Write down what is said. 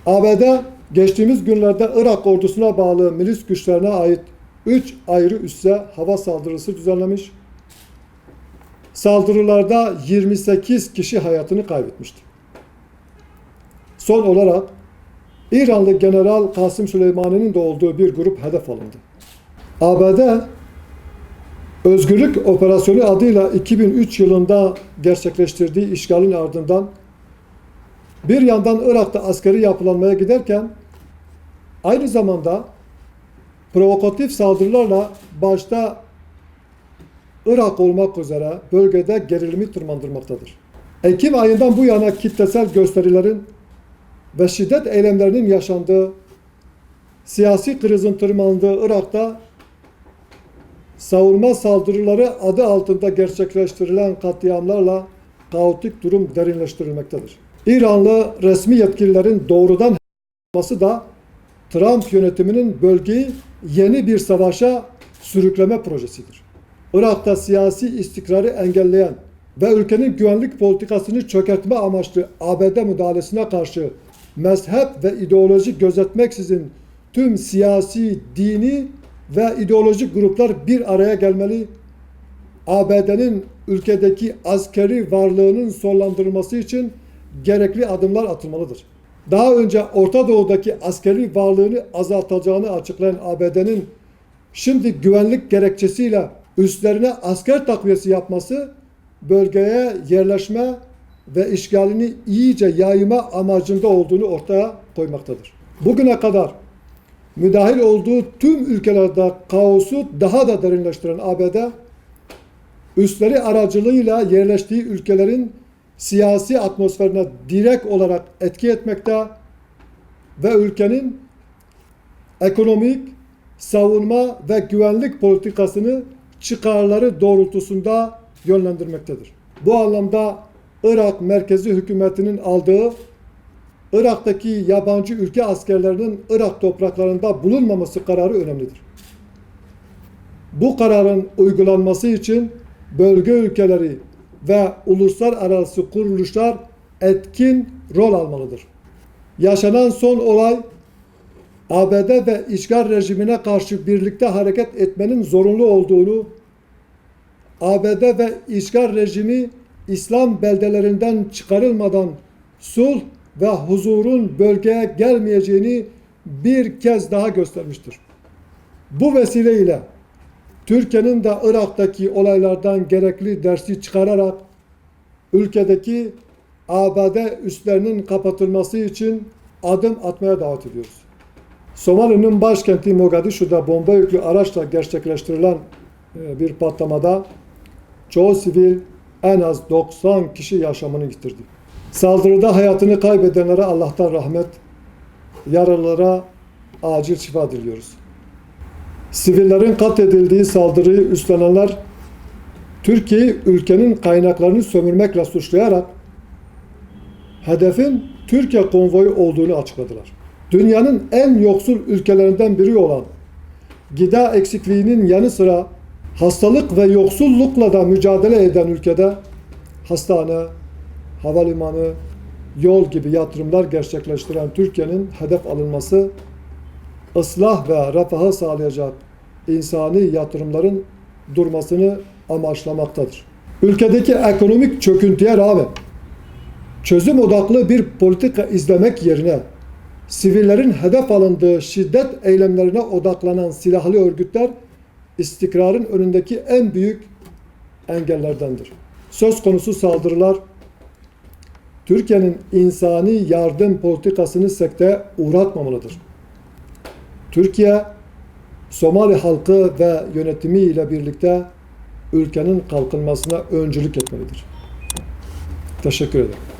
ABD geçtiğimiz günlerde Irak ordusuna bağlı milis güçlerine ait 3 ayrı üsse hava saldırısı düzenlemiş. Saldırılarda 28 kişi hayatını kaybetmişti. Son olarak İranlı General Kasım Süleymani'nin de olduğu bir grup hedef alındı. ABD Özgürlük Operasyonu adıyla 2003 yılında gerçekleştirdiği işgalin ardından bir yandan Irak'ta askeri yapılanmaya giderken aynı zamanda provokatif saldırılarla başta Irak olmak üzere bölgede gerilimi tırmandırmaktadır. Ekim ayından bu yana kitlesel gösterilerin ve şiddet eylemlerinin yaşandığı, siyasi krizin tırmandığı Irak'ta savunma saldırıları adı altında gerçekleştirilen katliamlarla kaotik durum derinleştirilmektedir. İranlı resmi yetkililerin doğrudan yapması da Trump yönetiminin bölgeyi yeni bir savaşa sürükleme projesidir. Irak'ta siyasi istikrarı engelleyen ve ülkenin güvenlik politikasını çökertme amaçlı ABD müdahalesine karşı mezhep ve ideoloji gözetmeksizin tüm siyasi, dini ve ideolojik gruplar bir araya gelmeli, ABD'nin ülkedeki askeri varlığının sonlandırılması için gerekli adımlar atılmalıdır. Daha önce Orta Doğu'daki askeri varlığını azaltacağını açıklayan ABD'nin şimdi güvenlik gerekçesiyle üstlerine asker takviyesi yapması, bölgeye yerleşme ve işgalini iyice yayma amacında olduğunu ortaya koymaktadır. Bugüne kadar müdahil olduğu tüm ülkelerde kaosu daha da derinleştiren ABD, üsleri aracılığıyla yerleştiği ülkelerin siyasi atmosferine direkt olarak etki etmekte ve ülkenin ekonomik, savunma ve güvenlik politikasını çıkarları doğrultusunda yönlendirmektedir. Bu anlamda Irak merkezi hükümetinin aldığı Irak'taki yabancı ülke askerlerinin Irak topraklarında bulunmaması kararı önemlidir. Bu kararın uygulanması için bölge ülkeleri ve uluslararası kuruluşlar etkin rol almalıdır. Yaşanan son olay, ABD ve işgal rejimine karşı birlikte hareket etmenin zorunlu olduğunu, ABD ve işgal rejimi İslam beldelerinden çıkarılmadan sulh ve huzurun bölgeye gelmeyeceğini bir kez daha göstermiştir. Bu vesileyle Türkiye'nin de Irak'taki olaylardan gerekli dersi çıkararak ülkedeki ABD üslerinin kapatılması için adım atmaya davet ediyoruz. Somali'nin başkenti Mogadishu'da bomba yüklü araçla gerçekleştirilen bir patlamada çoğu sivil en az 90 kişi yaşamını yitirdi. Saldırıda hayatını kaybedenlere Allah'tan rahmet, yaralılara acil şifa diliyoruz. Sivillerin katledildiği saldırıyı üstlenenler, Türkiye'yi ülkenin kaynaklarını sömürmekle suçlayarak hedefin Türkiye konvoyu olduğunu açıkladılar. Dünyanın en yoksul ülkelerinden biri olan gıda eksikliğinin yanı sıra hastalık ve yoksullukla da mücadele eden ülkede hastane, havalimanı, yol gibi yatırımlar gerçekleştiren Türkiye'nin hedef alınması, ıslah ve refahı sağlayacak insani yatırımların durmasını amaçlamaktadır. Ülkedeki ekonomik çöküntüye rağmen çözüm odaklı bir politika izlemek yerine sivillerin hedef alındığı şiddet eylemlerine odaklanan silahlı örgütler istikrarın önündeki en büyük engellerdendir. Söz konusu saldırılar Türkiye'nin insani yardım politikasını sekteye uğratmamalıdır. Türkiye, Somali halkı ve yönetimi ile birlikte ülkenin kalkınmasına öncülük etmelidir. Teşekkür ederim.